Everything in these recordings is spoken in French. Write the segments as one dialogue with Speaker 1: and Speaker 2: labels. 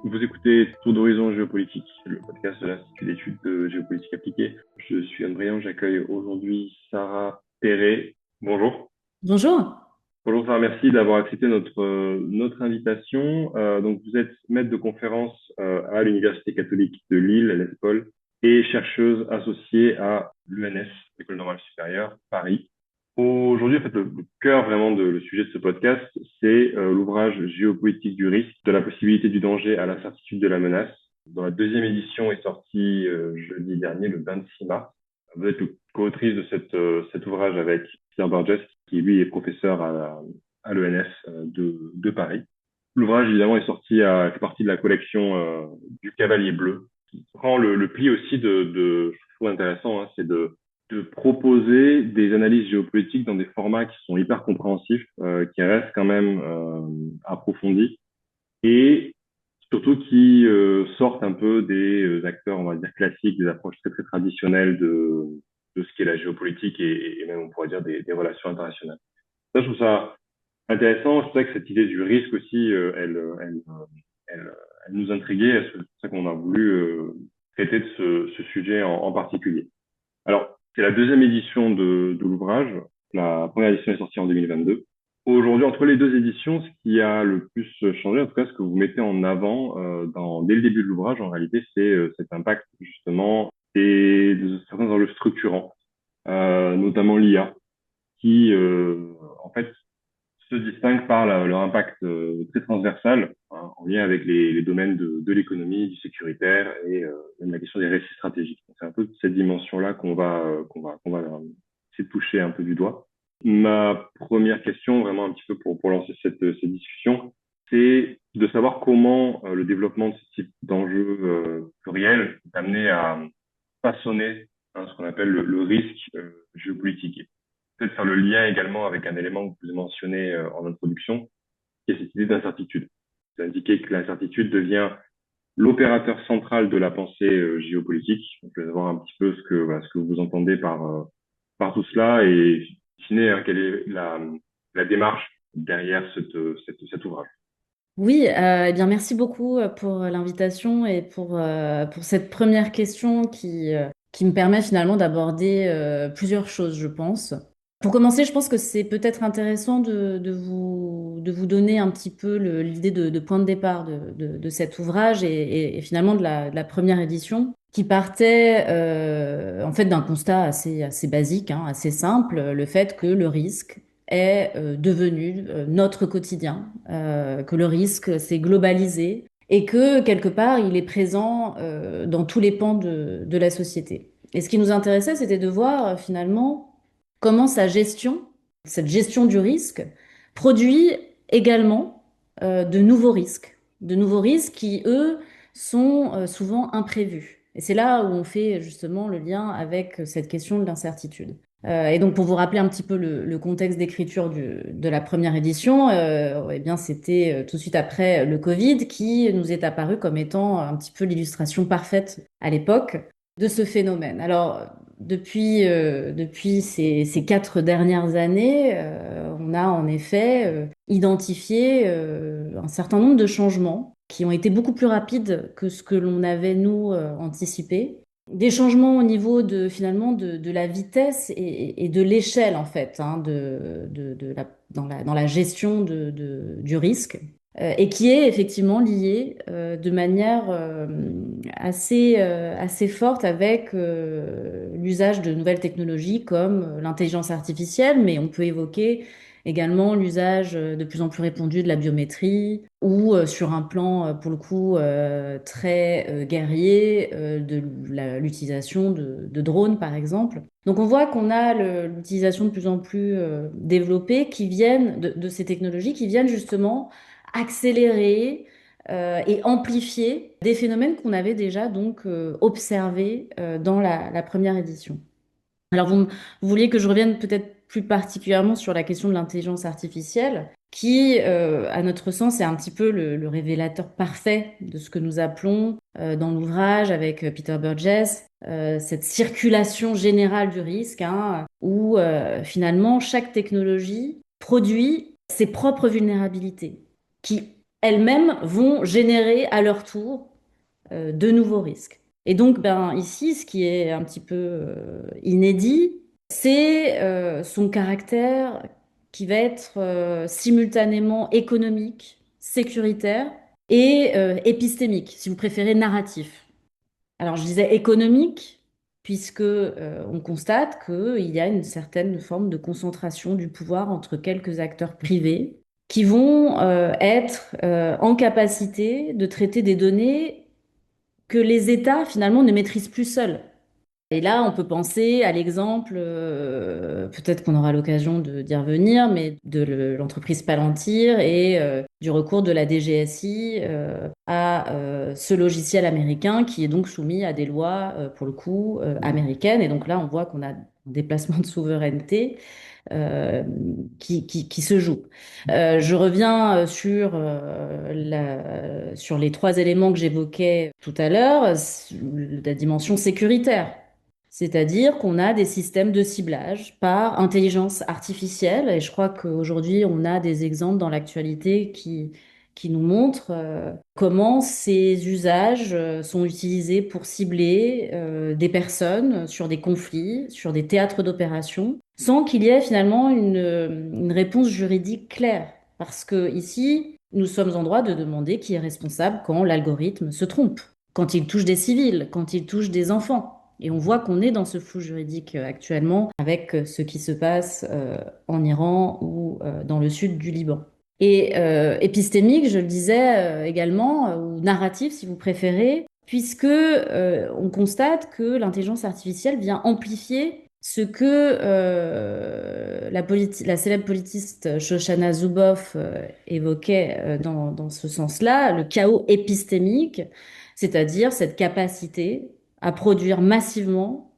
Speaker 1: Vous écoutez Tour d'horizon géopolitique, le podcast de l'Institut d'études de géopolitique appliquée. Je suis Anne Briand, j'accueille aujourd'hui Sarah Perret. Bonjour.
Speaker 2: Bonjour.
Speaker 1: Bonjour Sarah, merci d'avoir accepté notre invitation. Donc vous êtes maître de conférence à l'Université catholique de Lille, à l'ESPOL, et chercheuse associée à l'ENS, l'École normale supérieure, Paris. Aujourd'hui, en fait, le cœur vraiment le sujet de ce podcast, c'est l'ouvrage Géopolitique du risque, de la possibilité du danger à l'incertitude de la menace, dont la deuxième édition est sortie jeudi dernier, le 26 mars. Vous êtes co-autrice de cet ouvrage avec Pierre Burgess, qui lui est professeur à l'ENS de Paris. L'ouvrage, évidemment, est sorti fait partie de la collection du Cavalier Bleu, qui prend le pli aussi je trouve intéressant, hein, c'est de proposer des analyses géopolitiques dans des formats qui sont hyper compréhensifs, qui restent quand même approfondis et surtout qui sortent un peu des acteurs, on va dire, classiques, des approches très, très traditionnelles de ce qu'est la géopolitique et même, on pourrait dire, des relations internationales. Ça, je trouve ça intéressant. Je sais que cette idée du risque aussi, elle, elle nous intriguait. C'est pour ça qu'on a voulu traiter de ce sujet en particulier. Alors, c'est la deuxième édition de l'ouvrage. La première édition est sortie en 2022. Aujourd'hui, entre les deux éditions, ce qui a le plus changé, en tout cas, ce que vous mettez en avant dès le début de l'ouvrage, en réalité, c'est cet impact justement et de certains enjeux structurants, notamment l'IA, qui en fait se distinguent par leur impact très transversal, hein, en lien avec les domaines de l'économie, du sécuritaire et même la question des récits stratégiques. C'est un peu cette dimension-là qu'on va essayer de toucher un peu du doigt. Ma première question, vraiment un petit peu pour lancer cette discussion, c'est de savoir comment le développement de ce type d'enjeux pluriels est amené à façonner hein, ce qu'on appelle le risque géopolitique. Peut-être faire le lien également avec un élément que vous avez mentionné en introduction, qui est cette idée d'incertitude. Vous indiquez que l'incertitude devient l'opérateur central de la pensée géopolitique. Donc, je vais savoir un petit peu ce que vous entendez par tout cela et dessiner hein, quelle est la démarche derrière cet ouvrage.
Speaker 2: Oui, eh bien merci beaucoup pour l'invitation et pour cette première question qui me permet finalement d'aborder plusieurs choses, je pense. Pour commencer, je pense que c'est peut-être intéressant de vous donner un petit peu l'idée de point de départ de cet ouvrage et finalement de la première édition, qui partait en fait d'un constat assez basique, hein, assez simple, le fait que le risque est devenu notre quotidien, que le risque s'est globalisé et que quelque part il est présent dans tous les pans de la société. Et ce qui nous intéressait, c'était de voir finalement comment sa gestion, cette gestion du risque, produit également de nouveaux risques qui, eux, sont souvent imprévus. Et c'est là où on fait justement le lien avec cette question de l'incertitude. Et donc, pour vous rappeler un petit peu le contexte d'écriture de la première édition, eh bien, c'était tout de suite après le Covid qui nous est apparu comme étant un petit peu l'illustration parfaite à l'époque de ce phénomène. Alors, depuis ces 4 dernières années, on a en effet identifié un certain nombre de changements qui ont été beaucoup plus rapides que ce que l'on avait, nous, anticipé. Des changements au niveau de finalement de la vitesse et de l'échelle en fait hein, dans la gestion du risque et qui est effectivement lié de manière assez forte avec l'usage de nouvelles technologies comme l'intelligence artificielle, mais on peut évoquer également l'usage de plus en plus répandu de la biométrie ou sur un plan, pour le coup, très guerrier, l'utilisation de drones, par exemple. Donc on voit qu'on a l'utilisation de plus en plus développée qui viennent de ces technologies qui viennent justement accélérer et amplifier des phénomènes qu'on avait déjà donc observés dans la première édition. Alors, vous vouliez que je revienne peut-être plus particulièrement sur la question de l'intelligence artificielle, qui, à notre sens, est un petit peu le révélateur parfait de ce que nous appelons dans l'ouvrage avec Peter Burgess, cette circulation générale du risque, hein, où finalement chaque technologie produit ses propres vulnérabilités, qui elles-mêmes vont générer à leur tour de nouveaux risques. Et donc, ben, ici, ce qui est un petit peu inédit, c'est son caractère qui va être simultanément économique, sécuritaire et épistémique, si vous préférez narratif. Alors, je disais économique, puisque on constate qu'il y a une certaine forme de concentration du pouvoir entre quelques acteurs privés qui vont être en capacité de traiter des données que les États finalement ne maîtrisent plus seuls. Et là, on peut penser à l'exemple, peut-être qu'on aura l'occasion d'y revenir, mais de l'entreprise Palantir et du recours de la DGSI à ce logiciel américain qui est donc soumis à des lois, pour le coup, américaines. Et donc là, on voit qu'on a un déplacement de souveraineté euh, qui se joue. Je reviens sur les trois éléments que j'évoquais tout à l'heure, la dimension sécuritaire. C'est-à-dire qu'on a des systèmes de ciblage par intelligence artificielle, et je crois qu'aujourd'hui, on a des exemples dans l'actualité qui nous montrent comment ces usages sont utilisés pour cibler des personnes sur des conflits, sur des théâtres d'opération, sans qu'il y ait finalement une réponse juridique claire. Parce que ici, nous sommes en droit de demander qui est responsable quand l'algorithme se trompe, quand il touche des civils, quand il touche des enfants. Et on voit qu'on est dans ce flou juridique actuellement avec ce qui se passe en Iran ou dans le sud du Liban. Et épistémique, je le disais également, ou narratif si vous préférez, puisque on constate que l'intelligence artificielle vient amplifier ce que la célèbre politiste Shoshana Zuboff évoquait dans ce sens-là, le chaos épistémique, c'est-à-dire cette capacité à produire massivement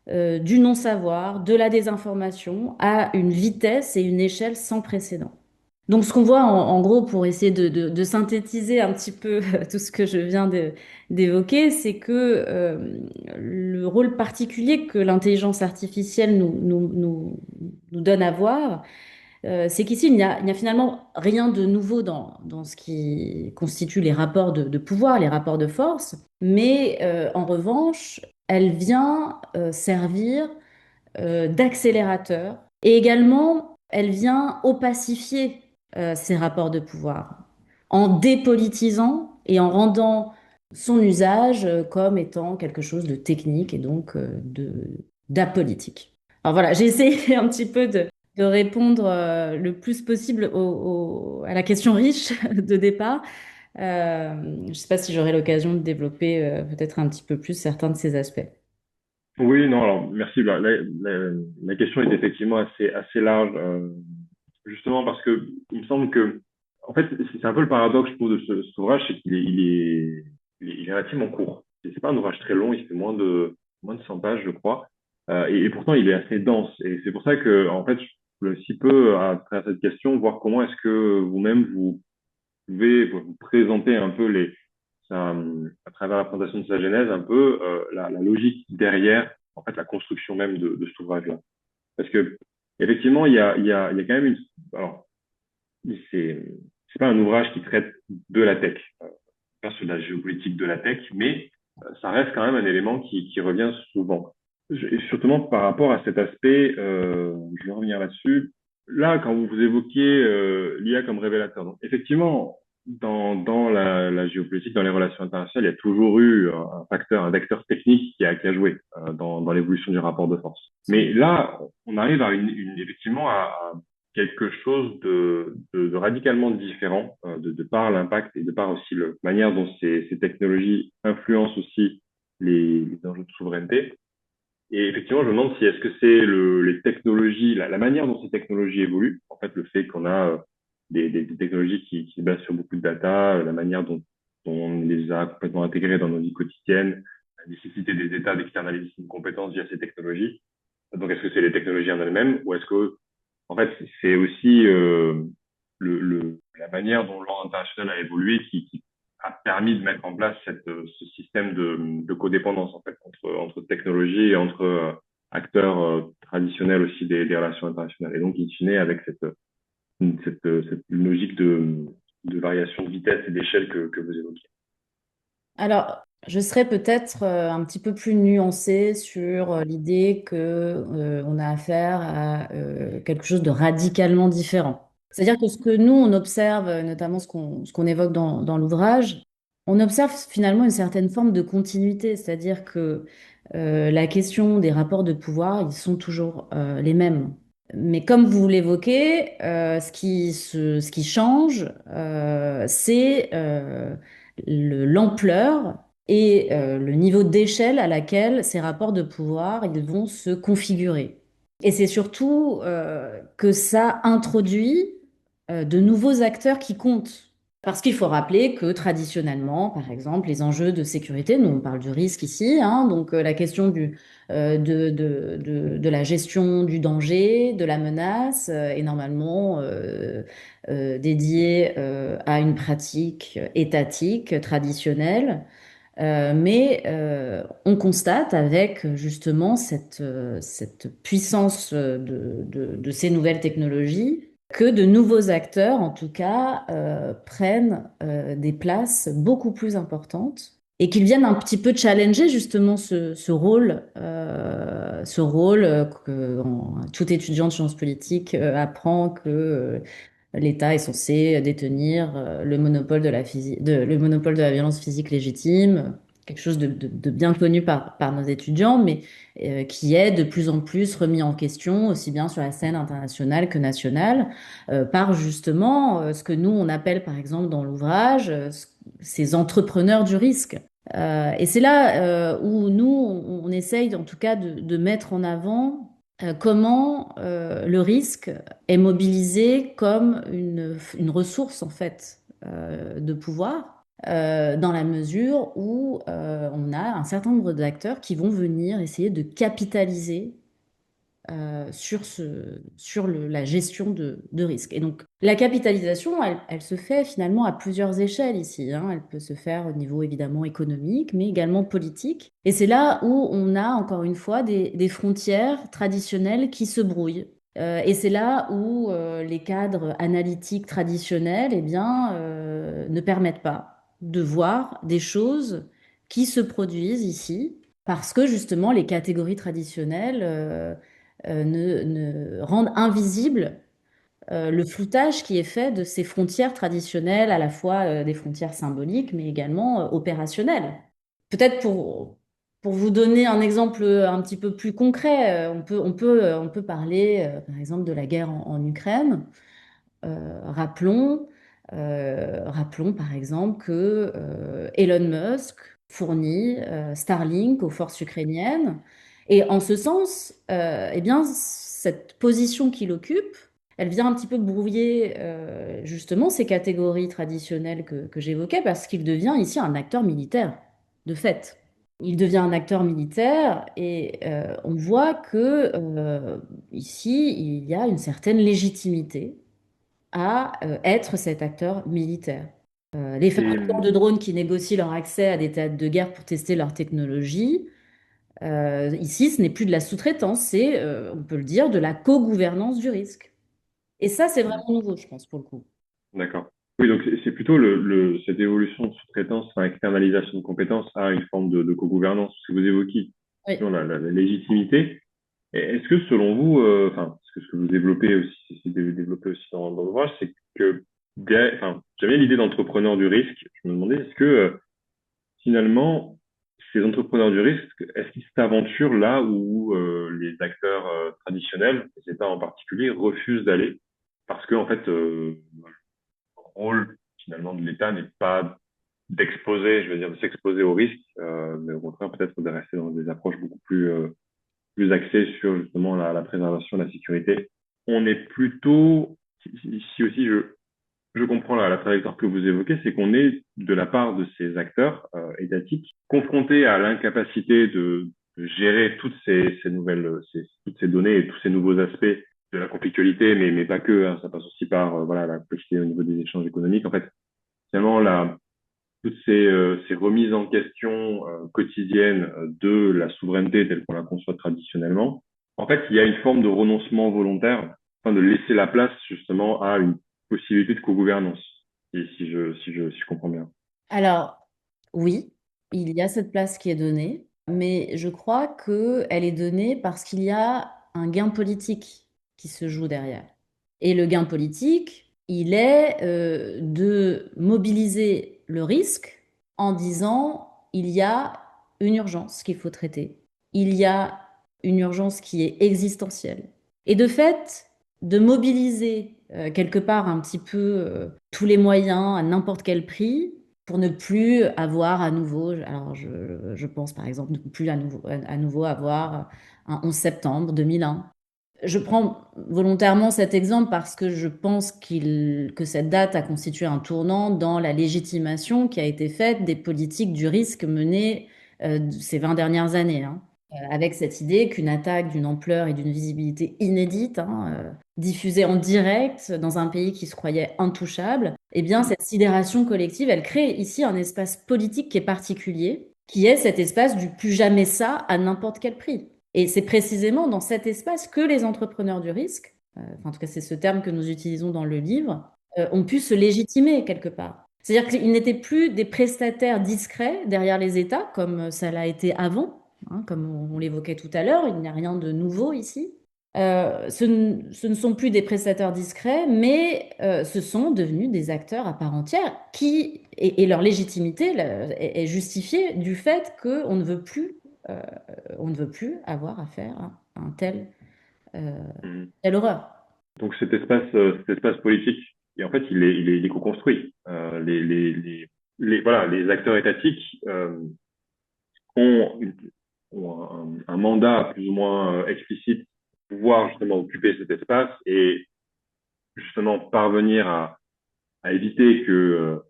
Speaker 2: du non-savoir, de la désinformation à une vitesse et une échelle sans précédent. Donc, ce qu'on voit en gros, pour essayer de synthétiser un petit peu tout ce que je viens d'évoquer, c'est que le rôle particulier que l'intelligence artificielle nous donne à voir, c'est qu'ici, il n'y a finalement rien de nouveau dans ce qui constitue les rapports de pouvoir, les rapports de force, mais en revanche, elle vient servir d'accélérateur et également, elle vient opacifier ces rapports de pouvoir en dépolitisant et en rendant son usage comme étant quelque chose de technique et donc d'apolitique. Alors voilà, j'ai essayé un petit peu de répondre le plus possible à la question riche de départ. Je ne sais pas si j'aurai l'occasion de développer peut-être un petit peu plus certains de ces aspects.
Speaker 1: Oui, non, alors merci. La question est effectivement assez large, justement parce que il me semble que, en fait, c'est un peu le paradoxe, je trouve, de cet ouvrage, c'est qu'il est relativement court. C'est pas un ouvrage très long, il fait moins de 100 pages, je crois. Et pourtant, il est assez dense. Et c'est pour ça que, en fait, je voulais aussi peu, à travers cette question, voir comment est-ce que vous-même, vous pouvez vous présenter un peu à travers la présentation de sa genèse, un peu la logique derrière, en fait, la construction même de cet ouvrage-là. Parce que effectivement, il y a quand même alors, c'est c'est pas un ouvrage qui traite de la tech, pas sur la géopolitique de la tech, mais ça reste quand même un élément qui revient souvent. Et surtout par rapport à cet aspect, je vais revenir là-dessus. Là, quand vous évoquiez l'IA comme révélateur, donc effectivement, dans la géopolitique, dans les relations internationales, il y a toujours eu un facteur, un vecteur technique qui a joué dans l'évolution du rapport de force. Mais là, on arrive à effectivement à quelque chose de radicalement différent de par l'impact et de par aussi la manière dont ces technologies influencent aussi les enjeux de souveraineté. Et effectivement, je me demande si est-ce que c'est les technologies, la manière dont ces technologies évoluent, en fait, le fait qu'on a des technologies qui se basent sur beaucoup de data, la manière dont on les a complètement intégrées dans nos vies quotidiennes, la nécessité des États d'externaliser une compétence via ces technologies. Donc, est-ce que c'est les technologies en elles-mêmes ou est-ce que, en fait, c'est aussi la manière dont l'ordre international a évolué qui a permis de mettre en place ce système de codépendance en fait entre technologies et entre acteurs traditionnels aussi des relations internationales. Et donc, in fine, avec cette logique de variation de vitesse et d'échelle que vous évoquiez.
Speaker 2: Alors, je serais peut-être un petit peu plus nuancée sur l'idée que on a affaire à quelque chose de radicalement différent. C'est-à-dire que ce que nous, on observe, notamment ce qu'on évoque dans l'ouvrage, on observe finalement une certaine forme de continuité, c'est-à-dire que la question des rapports de pouvoir, ils sont toujours les mêmes. Mais comme vous l'évoquez, ce qui change, c'est l'ampleur et le niveau d'échelle à laquelle ces rapports de pouvoir ils vont se configurer. Et c'est surtout que ça introduit de nouveaux acteurs qui comptent. Parce qu'il faut rappeler que traditionnellement, par exemple, les enjeux de sécurité, nous on parle du risque ici, hein, donc la question de la gestion du danger, de la menace, est normalement dédiée à une pratique étatique traditionnelle. Mais on constate avec justement cette puissance de ces nouvelles technologies que de nouveaux acteurs, en tout cas, prennent des places beaucoup plus importantes et qu'ils viennent un petit peu challenger justement ce rôle que tout étudiant de sciences politiques apprend que l'État est censé détenir le monopole de la le monopole de la violence physique légitime, quelque chose de bien connu par nos étudiants, mais qui est de plus en plus remis en question, aussi bien sur la scène internationale que nationale, par justement ce que nous, on appelle par exemple dans l'ouvrage, ces entrepreneurs du risque. Et c'est là où nous, on essaye en tout cas de mettre en avant comment le risque est mobilisé comme une ressource en fait de pouvoir, dans la mesure où on a un certain nombre d'acteurs qui vont venir essayer de capitaliser sur la gestion de risque. Et donc, la capitalisation, elle se fait finalement à plusieurs échelles ici, hein. Elle peut se faire au niveau évidemment économique, mais également politique. Et c'est là où on a encore une fois des frontières traditionnelles qui se brouillent. Et c'est là où les cadres analytiques traditionnels, eh bien, ne permettent pas de voir des choses qui se produisent ici, parce que justement les catégories traditionnelles ne rendent invisible le floutage qui est fait de ces frontières traditionnelles, à la fois des frontières symboliques, mais également opérationnelles. Peut-être pour vous donner un exemple un petit peu plus concret, on peut parler, par exemple, de la guerre en Ukraine. Rappelons par exemple que Elon Musk fournit Starlink aux forces ukrainiennes. Et en ce sens, eh bien, cette position qu'il occupe, elle vient un petit peu brouiller justement ces catégories traditionnelles que j'évoquais, parce qu'il devient ici un acteur militaire, de fait. Il devient un acteur militaire et on voit que ici, il y a une certaine légitimité à être cet acteur militaire. Les
Speaker 1: Et
Speaker 2: fabricants de drones qui négocient leur accès à des théâtres de guerre pour tester leur technologie, ici, ce n'est plus de la sous-traitance, c'est, on peut le dire, de la co-gouvernance du risque. Et ça, c'est vraiment nouveau, je pense, pour le coup.
Speaker 1: d'accord. Oui, donc c'est plutôt cette évolution de sous-traitance, enfin, externalisation de compétences à une forme de co-gouvernance que vous évoquiez,
Speaker 2: Oui.
Speaker 1: la légitimité. Et est-ce que selon vous, enfin, parce que ce que vous développez aussi, c'est développé aussi dans l'ouvrage, c'est que, enfin, j'aime bien l'idée d'entrepreneur du risque. Je me demandais, est-ce que finalement, ces entrepreneurs du risque, est-ce qu'ils s'aventurent là où les acteurs traditionnels, les États en particulier, refusent d'aller? Parce que en fait, le rôle finalement de l'État n'est pas d'exposer, je veux dire, de s'exposer au risque, mais au contraire peut-être de rester dans des approches beaucoup plus axées sur justement la préservation de la sécurité. On est plutôt, si aussi je comprends la trajectoire que vous évoquez, c'est qu'on est, de la part de ces acteurs étatiques, confrontés à l'incapacité de gérer ces nouvelles, toutes ces données et tous ces nouveaux aspects de la conflictualité, mais pas que, hein, ça passe aussi par voilà, la complexité au niveau des échanges économiques. En fait, finalement, toutes ces remises en question quotidiennes de la souveraineté telle qu'on la conçoit traditionnellement, en fait, il y a une forme de renoncement volontaire, afin de laisser la place justement à une possibilité de co-gouvernance. si je comprends bien.
Speaker 2: Alors, oui, il y a cette place qui est donnée, mais je crois qu'elle est donnée parce qu'il y a un gain politique qui se joue derrière. Et le gain politique, il est de mobiliser le risque en disant il y a une urgence qu'il faut traiter. Il y a une urgence qui est existentielle. Et de fait, de mobiliser quelque part un petit peu tous les moyens à n'importe quel prix pour ne plus avoir à nouveau, alors je pense par exemple ne plus à nouveau avoir un 11 septembre 2001. Je prends volontairement cet exemple parce que je pense que cette date a constitué un tournant dans la légitimation qui a été faite des politiques du risque menées ces 20 dernières années, hein. Avec cette idée qu'une attaque d'une ampleur et d'une visibilité inédite, hein, diffusée en direct dans un pays qui se croyait intouchable, eh bien cette sidération collective, elle crée ici un espace politique qui est particulier, qui est cet espace du plus jamais ça à n'importe quel prix. Et c'est précisément dans cet espace que les entrepreneurs du risque, enfin, en tout cas c'est ce terme que nous utilisons dans le livre, ont pu se légitimer quelque part. C'est-à-dire qu'ils n'étaient plus des prestataires discrets derrière les États, comme ça l'a été avant, hein, comme on l'évoquait tout à l'heure, il n'y a rien de nouveau ici. Ce ne sont plus des prestataires discrets, mais ce sont devenus des acteurs à part entière et leur légitimité est justifiée du fait qu'on ne veut plus, euh, on ne veut plus avoir affaire à un euh,
Speaker 1: Mhm.
Speaker 2: telle horreur.
Speaker 1: Donc cet espace politique, et en fait, il est co-construit. Voilà, les acteurs étatiques ont, ont un mandat plus ou moins explicite pour pouvoir justement occuper cet espace et justement parvenir à éviter que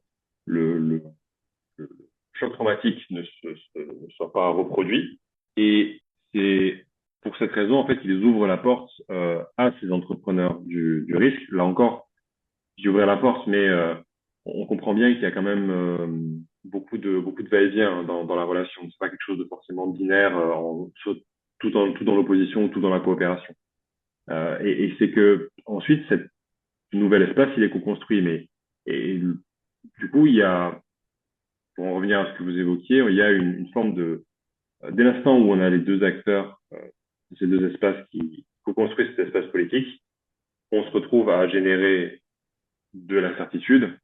Speaker 1: le choc traumatique ne soit pas reproduit. Et c'est pour cette raison, en fait, ils ouvrent la porte à ces entrepreneurs du risque. Là encore, j'ai ouvert la porte, mais on comprend bien qu'il y a quand même beaucoup de va-et-vient dans la relation. C'est pas quelque chose de forcément binaire, tout dans l'opposition ou tout dans la coopération. Et c'est que ensuite, cette nouvel espace, il est co-construit. Et du coup, pour en revenir à ce que vous évoquiez, il y a une forme dès l'instant où on a les deux acteurs, ces deux espaces qui co-construisent cet espace politique, on se retrouve à générer de l'incertitude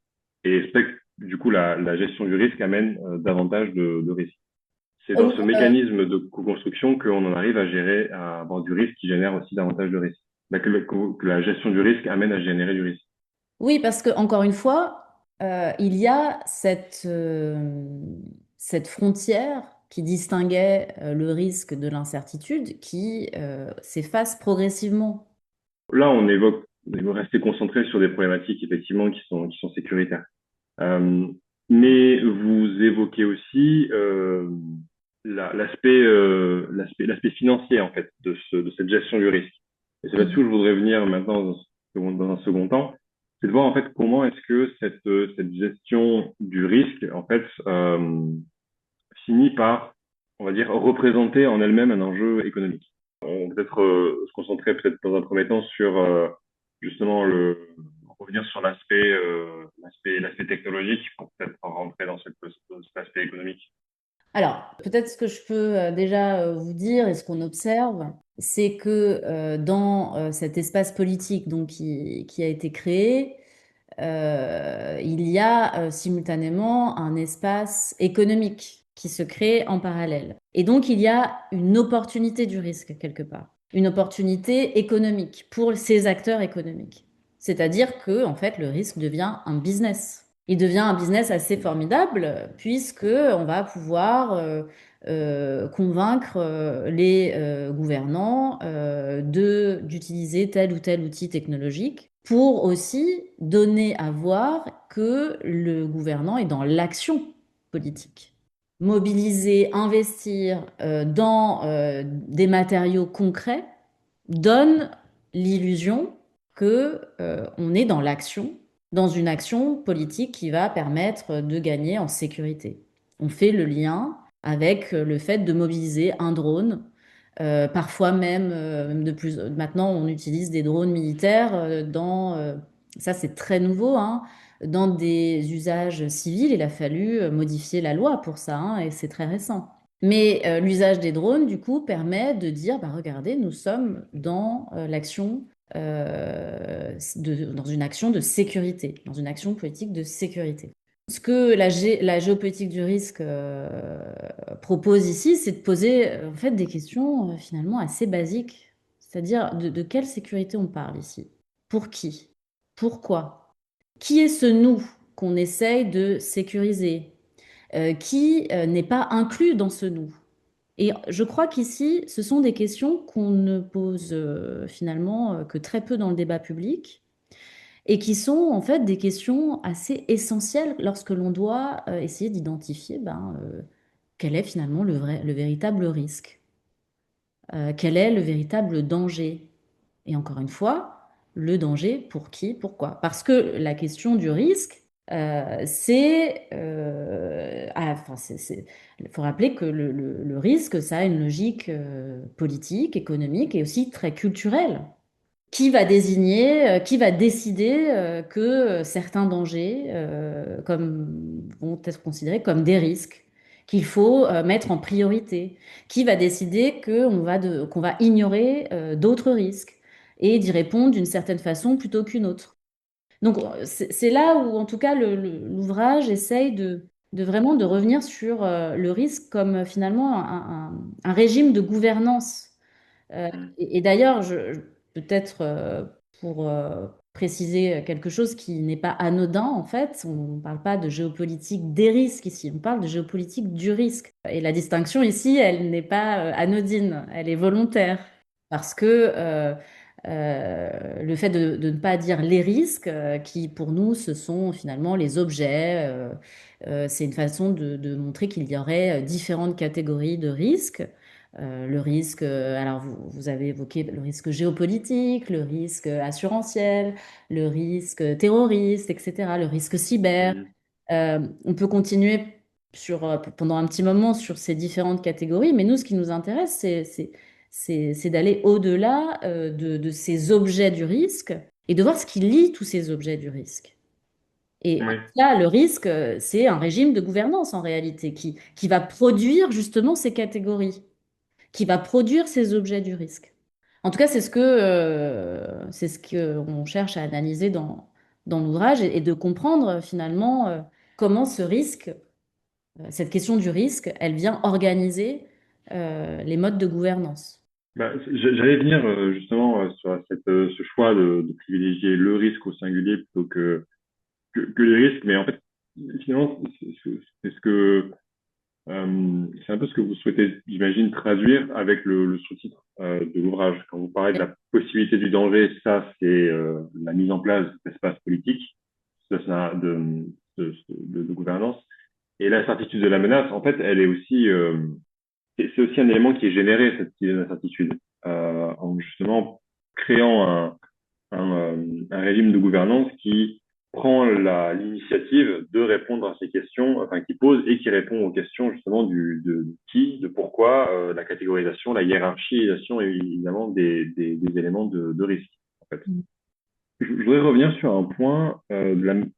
Speaker 1: et du coup, la gestion du risque amène davantage de risques. C'est dans
Speaker 2: Oui,
Speaker 1: ce mécanisme de co-construction qu'on en arrive à avoir du risque qui génère aussi davantage de risques. Que la gestion du risque amène à générer du risque.
Speaker 2: oui, parce que encore une fois, il y a cette frontière qui distinguait le risque de l'incertitude qui s'efface progressivement.
Speaker 1: Là, on veut rester concentré sur des problématiques effectivement qui sont sécuritaires. Euh, mais vous évoquez aussi l'aspect financier en fait de cette gestion du risque. Et c'est là-dessus
Speaker 2: Mhm.
Speaker 1: que je voudrais venir maintenant dans un second temps, c'est de voir en fait comment est-ce que cette gestion du risque en fait finit par, on va dire, représenter en elle-même un enjeu économique. On va peut-être se concentrer peut-être dans un premier temps sur justement revenir sur l'aspect technologique pour peut-être rentrer dans cet aspect économique.
Speaker 2: Alors, peut-être ce que je peux déjà vous dire et ce qu'on observe, c'est que dans cet espace politique donc, qui a été créé, il y a simultanément un espace économique qui se crée en parallèle. Et donc, il y a une opportunité du risque quelque part, une opportunité économique pour ces acteurs économiques. C'est-à-dire que, en fait, le risque devient un business. Il devient un business assez formidable puisque on va pouvoir convaincre les gouvernants d'utiliser tel ou tel outil technologique pour aussi donner à voir que le gouvernant est dans l'action politique. Mobiliser, investir dans des matériaux concrets donne l'illusion que on est dans l'action, dans une action politique qui va permettre de gagner en sécurité. On fait le lien avec le fait de mobiliser un drone. Parfois même, maintenant, on utilise des drones militaires ça c'est très nouveau, hein, dans des usages civils. Il a fallu modifier la loi pour ça, hein, et c'est très récent. Mais l'usage des drones, du coup, permet de dire, bah, regardez, nous sommes dans l'action, dans une action de sécurité, dans une action politique de sécurité. Ce que la géopolitique du risque propose ici, c'est de poser en fait des questions finalement assez basiques, c'est-à-dire de quelle sécurité on parle ici? Pour qui? Pourquoi? Qui est ce nous qu'on essaye de sécuriser? Qui n'est pas inclus dans ce nous? Et je crois qu'ici, ce sont des questions qu'on ne pose finalement que très peu dans le débat public et qui sont en fait des questions assez essentielles lorsque l'on doit essayer d'identifier quel est finalement le véritable risque, quel est le véritable danger. Et encore une fois, le danger pour qui, pourquoi? Parce que la question du risque, il faut rappeler que le risque, ça a une logique politique, économique et aussi très culturelle. Qui va désigner, qui va décider que certains dangers vont être considérés comme des risques qu'il faut mettre en priorité? Qui va décider qu'on va ignorer d'autres risques et d'y répondre d'une certaine façon plutôt qu'une autre? Donc c'est là où en tout cas l'ouvrage essaye de vraiment de revenir sur le risque comme finalement un régime de gouvernance
Speaker 1: Mm.
Speaker 2: et d'ailleurs, peut-être pour préciser quelque chose qui n'est pas anodin, en fait, on ne parle pas de géopolitique des risques ici, on parle de géopolitique du risque. Et la distinction ici, elle n'est pas anodine, elle est volontaire. Parce que le fait de ne pas dire les risques, qui pour nous, ce sont finalement les objets, c'est une façon de montrer qu'il y aurait différentes catégories de risques. Le risque, alors vous avez évoqué le risque géopolitique, le risque assurantiel, le risque terroriste, etc., le risque cyber.
Speaker 1: Mm.
Speaker 2: On peut continuer pendant un petit moment sur ces différentes catégories, mais nous, ce qui nous intéresse, c'est d'aller au-delà de ces objets du risque et de voir ce qui lie tous ces objets du risque. Et
Speaker 1: Oui.
Speaker 2: là, le risque, c'est un régime de gouvernance en réalité qui va produire justement ces catégories qui va produire ces objets du risque. En tout cas, c'est ce que on cherche à analyser dans l'ouvrage et de comprendre finalement comment ce risque, cette question du risque, elle vient organiser les modes de gouvernance.
Speaker 1: Bah, j'allais venir justement sur ce choix de privilégier le risque au singulier plutôt que les risques, mais en fait, finalement, c'est ce que c'est un peu ce que vous souhaitez, j'imagine, traduire avec le sous-titre de l'ouvrage. Quand vous parlez de la possibilité du danger, ça, c'est la mise en place d'espaces politiques, de gouvernance. Et l'incertitude de la menace, en fait, elle est aussi, c'est aussi un élément qui est généré, cette idée d'incertitude, en justement créant un régime de gouvernance qui prend l'initiative de répondre à ces questions, enfin qui pose et qui répond aux questions justement de qui, de pourquoi, la catégorisation, la hiérarchisation évidemment des éléments de risque. En fait. Je voudrais revenir sur un point de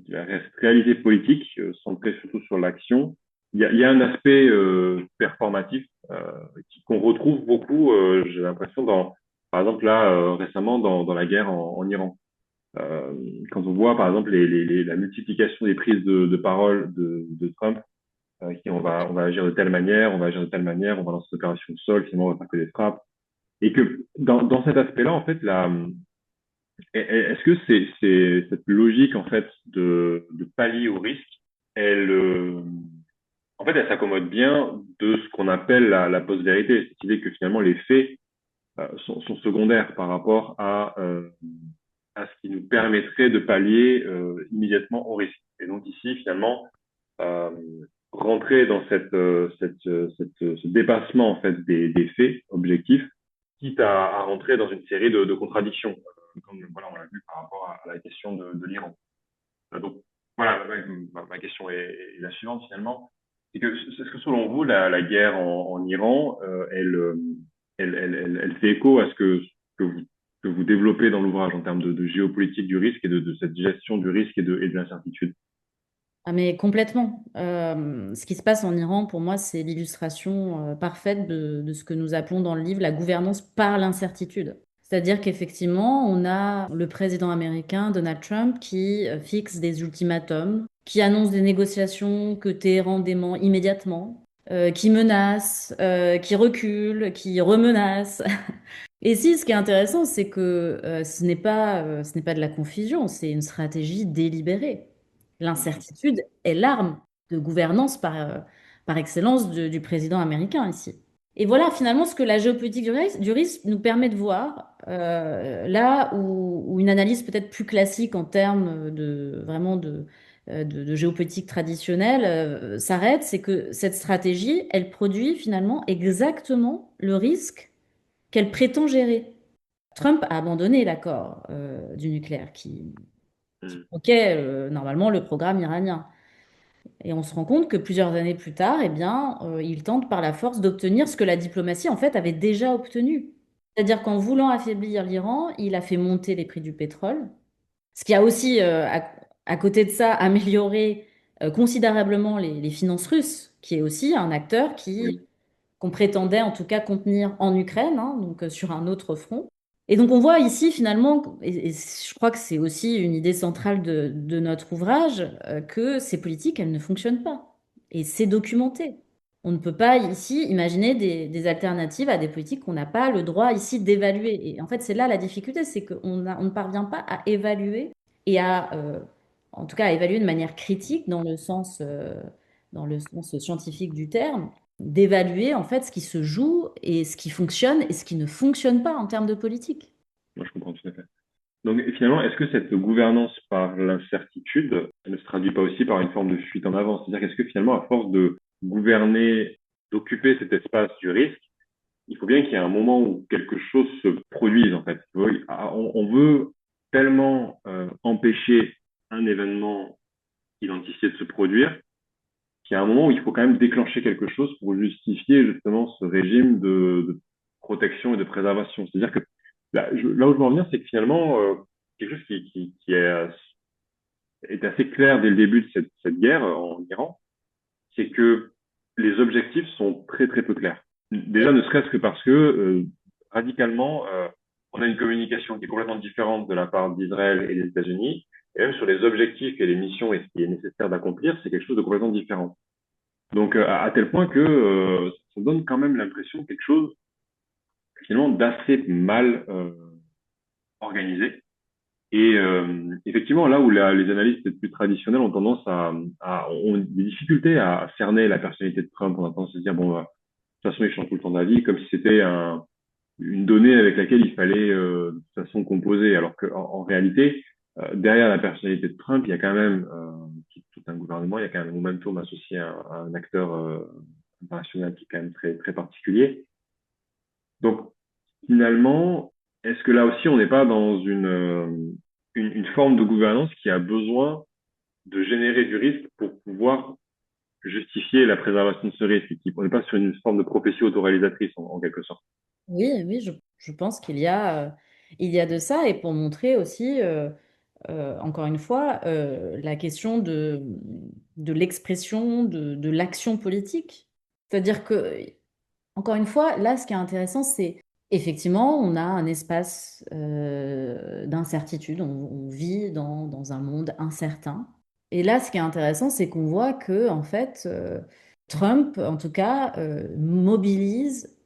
Speaker 1: la réalité politique, centré surtout sur l'action. Il y a un aspect performatif qu'on retrouve beaucoup, j'ai l'impression, par exemple là récemment dans la guerre en Iran. Euh, Quand on voit par exemple la multiplication des prises de parole de Trump, qui on va agir de telle manière, on va agir de telle manière, on va lancer une opération de sol, finalement on va faire que des frappes, et que dans cet aspect-là, en fait, est-ce que c'est cette logique en fait de pallier au risque, elle, en fait, elle s'accommode bien de ce qu'on appelle la post-vérité, cette idée que finalement les faits sont secondaires par rapport à ce qui nous permettrait de pallier immédiatement au risque. Et donc ici, finalement, euh, rentrer dans ce dépassement en fait des faits objectifs, quitte à rentrer dans une série de contradictions, comme voilà, on l'a vu par rapport à la question de l'Iran. Donc voilà, ma question est la suivante finalement. C'est que, est-ce que selon vous, la guerre en Iran, elle fait écho à ce que vous que vous développez dans l'ouvrage en termes de géopolitique du risque et de cette gestion du risque et de l'incertitude.
Speaker 2: Ah, mais complètement. Ce qui se passe en Iran, pour moi, c'est l'illustration parfaite de ce que nous appelons dans le livre la gouvernance par l'incertitude. C'est-à-dire qu'effectivement, on a le président américain, Donald Trump, qui fixe des ultimatums, qui annonce des négociations que Téhéran dément immédiatement, qui menace, qui recule, qui remenace. Et si, ce qui est intéressant, c'est que ce n'est pas de la confusion, c'est une stratégie délibérée. L'incertitude est l'arme de gouvernance par excellence du président américain ici. Et voilà finalement ce que la géopolitique du risque nous permet de voir, là où une analyse peut-être plus classique en termes de géopolitique traditionnelle s'arrête, c'est que cette stratégie, elle produit finalement exactement le risque qu'elle prétend gérer. Trump a abandonné l'accord du nucléaire qui
Speaker 1: Mm.
Speaker 2: bloquait normalement le programme iranien. Et on se rend compte que plusieurs années plus tard, eh bien, il tente par la force d'obtenir ce que la diplomatie en fait avait déjà obtenu. C'est-à-dire qu'en voulant affaiblir l'Iran, il a fait monter les prix du pétrole, ce qui a aussi, à côté de ça, amélioré considérablement les finances russes, qui est aussi un acteur
Speaker 1: Oui.
Speaker 2: qu'on prétendait en tout cas contenir en Ukraine, hein, donc sur un autre front. Et donc on voit ici finalement, et je crois que c'est aussi une idée centrale de notre ouvrage, que ces politiques, elles ne fonctionnent pas. Et c'est documenté. On ne peut pas ici imaginer des alternatives à des politiques qu'on n'a pas le droit ici d'évaluer. Et en fait, c'est là la difficulté, c'est on ne parvient pas à évaluer et en tout cas, à évaluer de manière critique dans le sens scientifique du terme, d'évaluer en fait ce qui se joue et ce qui fonctionne et ce qui ne fonctionne pas en termes de politique.
Speaker 1: Moi, je comprends tout à fait. Donc, finalement, est-ce que cette gouvernance par l'incertitude ne se traduit pas aussi par une forme de fuite en avant? C'est-à-dire qu'est-ce que finalement, à force de gouverner, d'occuper cet espace du risque, il faut bien qu'il y ait un moment où quelque chose se produise, en fait. On veut tellement empêcher un événement identifié de se produire qu'il y a un moment où il faut quand même déclencher quelque chose pour justifier justement ce régime de protection et de préservation. C'est-à-dire que là où je veux en venir, c'est que finalement, quelque chose qui est assez clair dès le début de cette guerre en Iran, c'est que les objectifs sont très très peu clairs. Déjà, ne serait-ce que parce que radicalement, on a une communication qui est complètement différente de la part d'Israël et des États-Unis, et même sur les objectifs et les missions et ce qui est nécessaire d'accomplir, c'est quelque chose de complètement différent. Donc, à tel point que ça donne quand même l'impression de quelque chose finalement d'assez mal organisé. Et effectivement, là où les analystes plus traditionnels ont tendance ont des difficultés à cerner la personnalité de Trump, on a tendance à se dire, bon, bah, de toute façon, il change tout le temps d'avis, comme si c'était une donnée avec laquelle il fallait de toute façon composer, alors qu'en réalité, derrière la personnalité de Trump, il y a quand même tout un gouvernement, il y a quand même un momentum associé à un acteur international qui est quand même très, très particulier. Donc, finalement, est-ce que là aussi, on n'est pas dans une forme de gouvernance qui a besoin de générer du risque pour pouvoir justifier la préservation de ce risque? On n'est pas sur une forme de prophétie autoréalisatrice, en quelque sorte.
Speaker 2: Oui, oui, je pense il y a de ça et pour montrer aussi, encore une fois, la question de l'expression de l'action politique. C'est-à-dire que encore une fois, là, ce qui est intéressant, c'est effectivement, on a un espace d'incertitude, on vit dans un monde incertain. Et là, ce qui est intéressant, c'est qu'on voit que, en fait, Trump, en tout cas, mobilise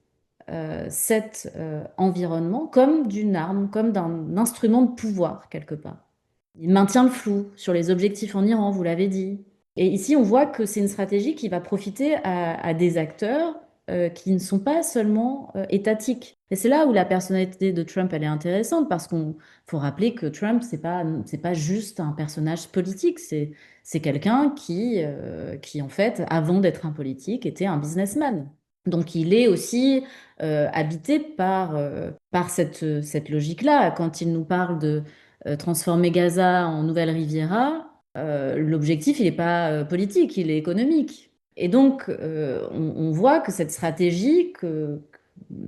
Speaker 2: cet environnement comme d'une arme, comme d'un instrument de pouvoir, quelque part. Il maintient le flou sur les objectifs en Iran, vous l'avez dit. Et ici, on voit que c'est une stratégie qui va profiter à des acteurs qui ne sont pas seulement étatiques. Et c'est là où la personnalité de Trump, elle est intéressante parce qu'on faut rappeler que Trump, c'est pas juste un personnage politique, c'est quelqu'un qui, en fait, avant d'être un politique, était un businessman. Donc, il est aussi habité par cette logique-là. Quand il nous parle de transformer Gaza en nouvelle Riviera, l'objectif, il n'est pas politique, il est économique. Et donc, on voit que cette stratégie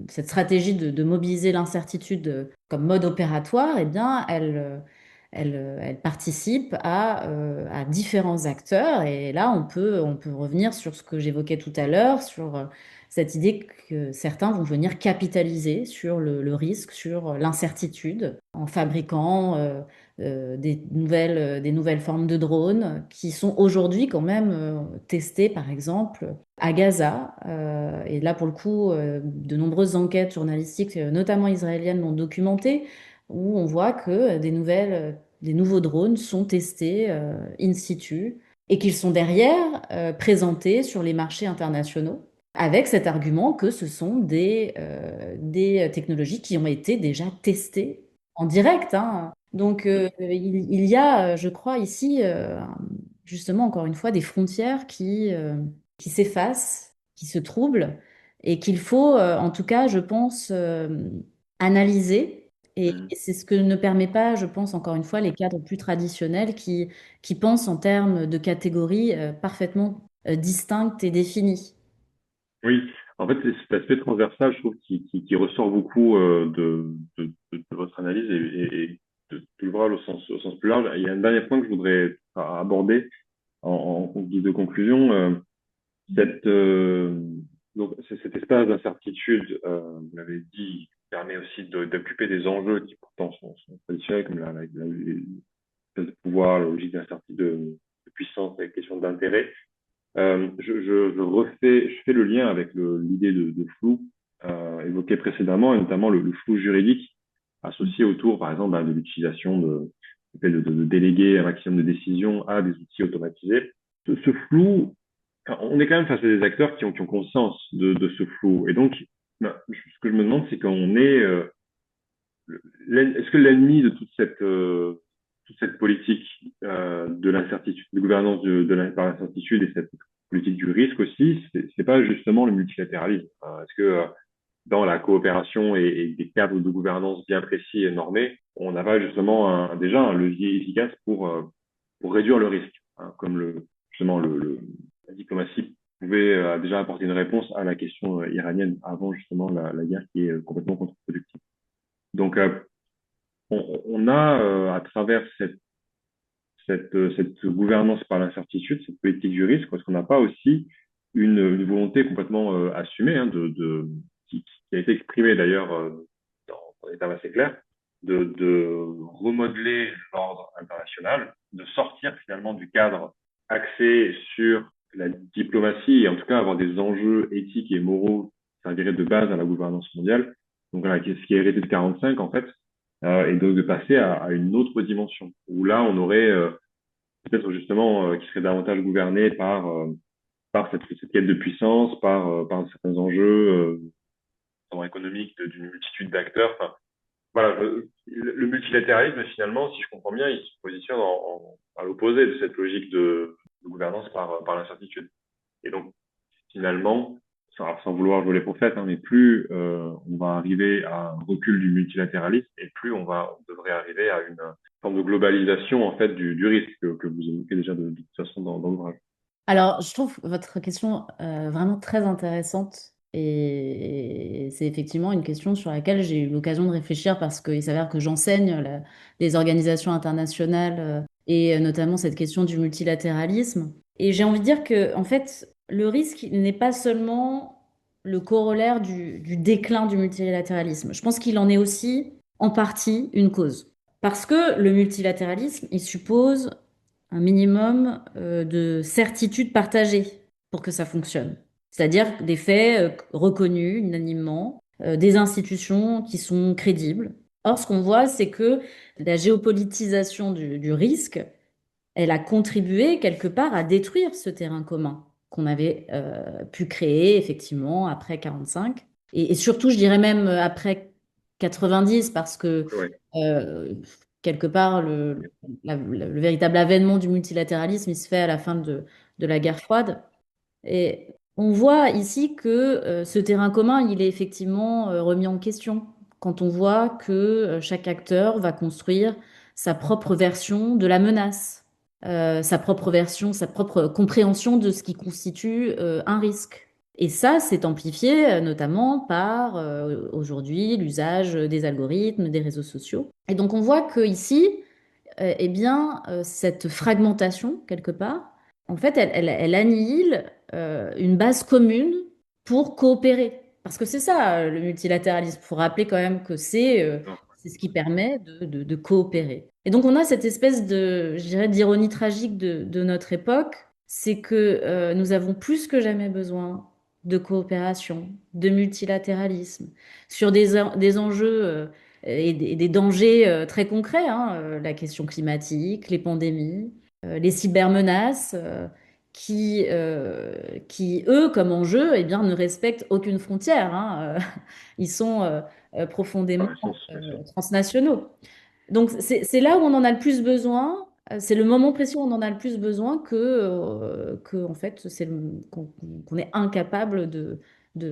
Speaker 2: cette stratégie de mobiliser l'incertitude comme mode opératoire, eh bien, elle participe à différents acteurs. Et là, on peut revenir sur ce que j'évoquais tout à l'heure, sur cette idée que certains vont venir capitaliser sur le risque, sur l'incertitude, en fabriquant des nouvelles formes de drones qui sont aujourd'hui quand même testées, par exemple, à Gaza. Et là, pour le coup, de nombreuses enquêtes journalistiques, notamment israéliennes, l'ont documenté, où on voit que des nouveaux drones sont testés in situ et qu'ils sont derrière présentés sur les marchés internationaux avec cet argument que ce sont des technologies qui ont été déjà testées en direct, hein. Donc, il y a, je crois, ici, justement, encore une fois, des frontières qui s'effacent, qui se troublent, et qu'il faut, en tout cas, je pense, analyser. Et c'est ce que ne permet pas, je pense, encore une fois, les cadres plus traditionnels qui pensent en termes de catégories parfaitement distinctes et définies.
Speaker 1: Oui, en fait, c'est cet aspect transversal, je trouve, qui ressort beaucoup de votre analyse et de l'ouvrage au sens plus large. Il y a un dernier point que je voudrais aborder en guise de conclusion. Cette, donc, c'est cet espace d'incertitude, vous l'avez dit, permet aussi d'occuper des enjeux qui pourtant sont traditionnels, comme l'espèce de pouvoir, la logique d'incertitude, de puissance, la question d'intérêt. Je fais le lien avec l'idée de flou évoqué précédemment, et notamment le flou juridique associé autour, par exemple, de l'utilisation de déléguer un maximum de décisions à des outils automatisés. Ce flou, enfin, on est quand même face à des acteurs qui ont conscience de ce flou. Et donc, ce que je me demande, c'est qu'on est, est-ce que l'ennemi de toute cette politique de l'incertitude, de gouvernance par l'incertitude et cette politique du risque aussi, c'est pas justement le multilatéralisme. Est-ce que dans la coopération et des cadres de gouvernance bien précis et normés, on n'a pas justement déjà un levier efficace pour réduire le risque, hein, comme justement la diplomatie pouvait déjà apporter une réponse à la question iranienne avant justement la guerre qui est complètement contre-productive. Donc, on a à travers cette gouvernance par l'incertitude, cette politique du risque, parce qu'on n'a pas aussi une volonté complètement assumée, hein, qui a été exprimée d'ailleurs dans des termes assez clairs, de remodeler l'ordre international, de sortir finalement du cadre axé sur la diplomatie et en tout cas avoir des enjeux éthiques et moraux qui serviraient de base à la gouvernance mondiale. Donc voilà, ce qui est hérité de 45 en fait, et donc de passer à une autre dimension où là on aurait peut-être justement qui serait davantage gouverné par cette quête de puissance, par certains enjeux notamment économiques d'une multitude d'acteurs. Enfin, voilà, le multilatéralisme finalement, si je comprends bien, il se positionne à l'opposé de cette logique de gouvernance par l'incertitude. Et donc finalement, sans vouloir jouer les prophètes, hein, mais plus on va arriver à un recul du multilatéralisme et plus on devrait arriver à une forme de globalisation en fait du risque que vous évoquez déjà de toute façon dans l'ouvrage.
Speaker 2: Alors, je trouve votre question vraiment très intéressante et c'est effectivement une question sur laquelle j'ai eu l'occasion de réfléchir parce qu'il s'avère que j'enseigne les organisations internationales et notamment cette question du multilatéralisme. Et j'ai envie de dire que, en fait, le risque il n'est pas seulement le corollaire du déclin du multilatéralisme. Je pense qu'il en est aussi en partie une cause. Parce que le multilatéralisme, il suppose un minimum de certitude partagée pour que ça fonctionne. C'est-à-dire des faits reconnus unanimement, des institutions qui sont crédibles. Or, ce qu'on voit, c'est que la géopolitisation du risque, elle a contribué quelque part à détruire ce terrain commun qu'on avait pu créer effectivement après 45 et surtout, je dirais même après 90 parce que
Speaker 1: Ouais.
Speaker 2: euh, quelque part, le véritable avènement du multilatéralisme, il se fait à la fin de la guerre froide. Et on voit ici que ce terrain commun, il est effectivement remis en question quand on voit que chaque acteur va construire sa propre version de la menace, sa propre version, sa propre compréhension de ce qui constitue un risque. Et ça, c'est amplifié notamment par aujourd'hui l'usage des algorithmes, des réseaux sociaux. Et donc on voit que ici, eh bien, cette fragmentation, quelque part, en fait, elle annihile une base commune pour coopérer. Parce que c'est ça, le multilatéralisme. Il faut rappeler quand même que c'est ce qui permet de coopérer. Et donc, on a cette espèce de, je dirais, d'ironie tragique de notre époque, c'est que nous avons plus que jamais besoin de coopération, de multilatéralisme, sur des enjeux et des dangers très concrets, hein, la question climatique, les pandémies, les cybermenaces, qui, eux, comme enjeu, eh bien, ne respectent aucune frontière, hein, ils sont profondément
Speaker 1: Par essence, bien sûr.
Speaker 2: transnationaux. Donc c'est là où on en a le plus besoin, c'est le moment précis où on en a le plus besoin que en fait, qu'on est incapable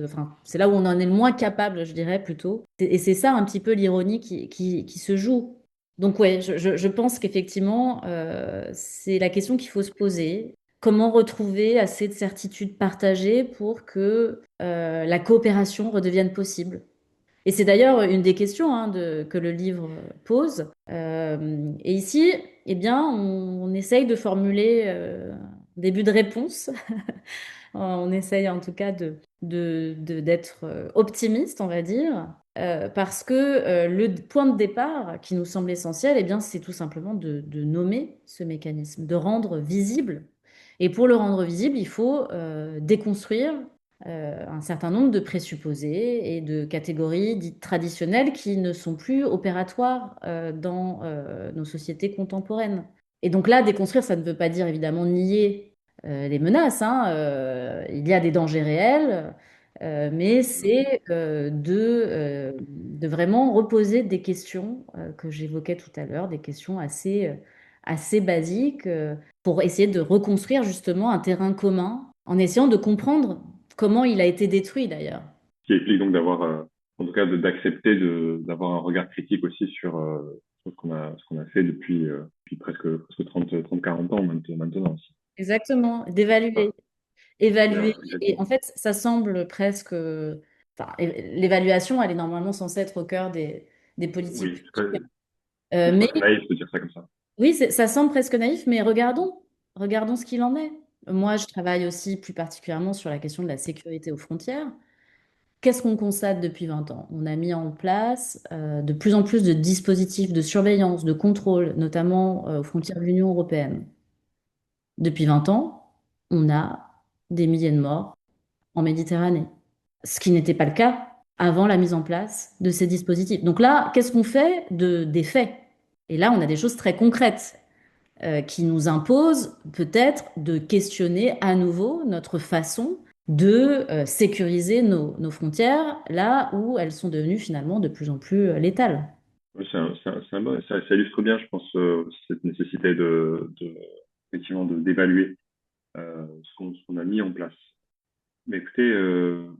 Speaker 2: enfin, c'est là où on en est le moins capable, je dirais plutôt. Et c'est ça un petit peu l'ironie qui se joue. Donc ouais, je pense qu'effectivement, c'est la question qu'il faut se poser. Comment retrouver assez de certitudes partagées pour que la coopération redevienne possible? Et c'est d'ailleurs une des questions hein, que le livre pose. Et ici, eh bien, on essaye de formuler un début de réponse. On essaye en tout cas d'être optimiste, on va dire, parce que le point de départ qui nous semble essentiel, eh bien, c'est tout simplement de nommer ce mécanisme, de rendre visible. Et pour le rendre visible, il faut déconstruire un certain nombre de présupposés et de catégories dites traditionnelles qui ne sont plus opératoires dans nos sociétés contemporaines. Et donc là, déconstruire, ça ne veut pas dire évidemment nier les menaces, hein, il y a des dangers réels, mais c'est de vraiment reposer des questions que j'évoquais tout à l'heure, des questions assez basiques pour essayer de reconstruire justement un terrain commun en essayant de comprendre comment il a été détruit d'ailleurs.
Speaker 1: Qui implique donc d'avoir, en tout cas, d'accepter d'avoir un regard critique aussi sur ce qu'on a fait depuis presque 30 40 ans maintenant aussi.
Speaker 2: Exactement,
Speaker 1: Voilà.
Speaker 2: d'évaluer. Évaluer. Et
Speaker 1: Exactement.
Speaker 2: en fait, ça semble presque... Enfin, l'évaluation, elle est normalement censée être au cœur des politiques
Speaker 1: Oui,
Speaker 2: publiques.
Speaker 1: c'est
Speaker 2: Mais
Speaker 1: presque naïf de dire ça comme ça.
Speaker 2: oui, ça semble presque naïf, mais regardons ce qu'il en est. Moi, je travaille aussi plus particulièrement sur la question de la sécurité aux frontières. Qu'est-ce qu'on constate depuis 20 ans? On a mis en place de plus en plus de dispositifs de surveillance, de contrôle, notamment aux frontières de l'Union européenne. Depuis 20 ans, on a des milliers de morts en Méditerranée, ce qui n'était pas le cas avant la mise en place de ces dispositifs. Donc là, qu'est-ce qu'on fait des faits? Et là, on a des choses très concrètes qui nous imposent peut-être de questionner à nouveau notre façon de sécuriser nos frontières là où elles sont devenues finalement de plus en plus létales.
Speaker 1: Oui, ça illustre bien, je pense, cette nécessité effectivement, d'évaluer ce qu'on a mis en place. Mais écoutez,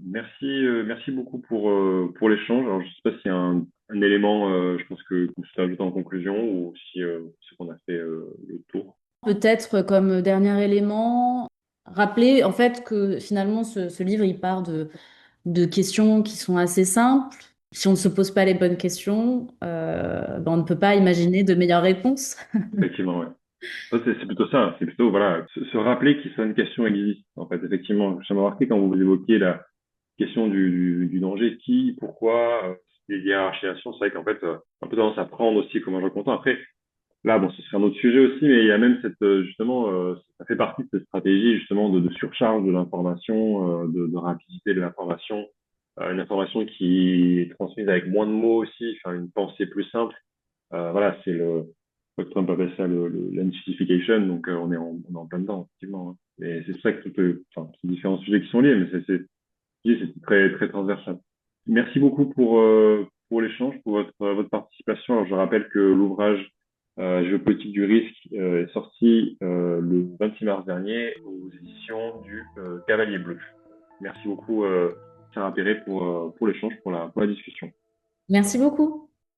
Speaker 1: merci beaucoup pour l'échange. Alors, je sais pas s'il y a un élément, je pense que tu as ajouté en conclusion ou si c'est qu'on a fait le tour.
Speaker 2: Peut-être comme dernier élément, rappeler en fait que finalement ce livre il part de questions qui sont assez simples. Si on ne se pose pas les bonnes questions, ben, on ne peut pas imaginer de meilleures réponses.
Speaker 1: Effectivement, ouais. Ça, c'est plutôt ça. C'est plutôt, voilà, se rappeler que une question existe. En fait, effectivement, ça m'a marqué quand vous évoquiez la question du danger, qui, pourquoi, les hiérarchisations. C'est vrai qu'en fait, un peu tendance à prendre aussi comme un jeu content. Après, là, bon, ce serait un autre sujet aussi, mais il y a même justement, ça fait partie de cette stratégie, justement, de surcharge de l'information, de rapidité de l'information, une information qui est transmise avec moins de mots aussi, enfin, une pensée plus simple. Voilà, je crois que Trump appelle ça l'unstification, donc on est en plein dedans, effectivement, hein. Et c'est pour ça que enfin, c'est différents sujets qui sont liés, mais c'est très, très transversal. Merci beaucoup pour l'échange, pour votre participation. Alors, je rappelle que l'ouvrage Géopolitique du risque est sorti le 26 mars dernier aux éditions du Cavalier Bleu. Merci beaucoup, Sarah Perret, pour l'échange, pour la discussion.
Speaker 2: Merci beaucoup.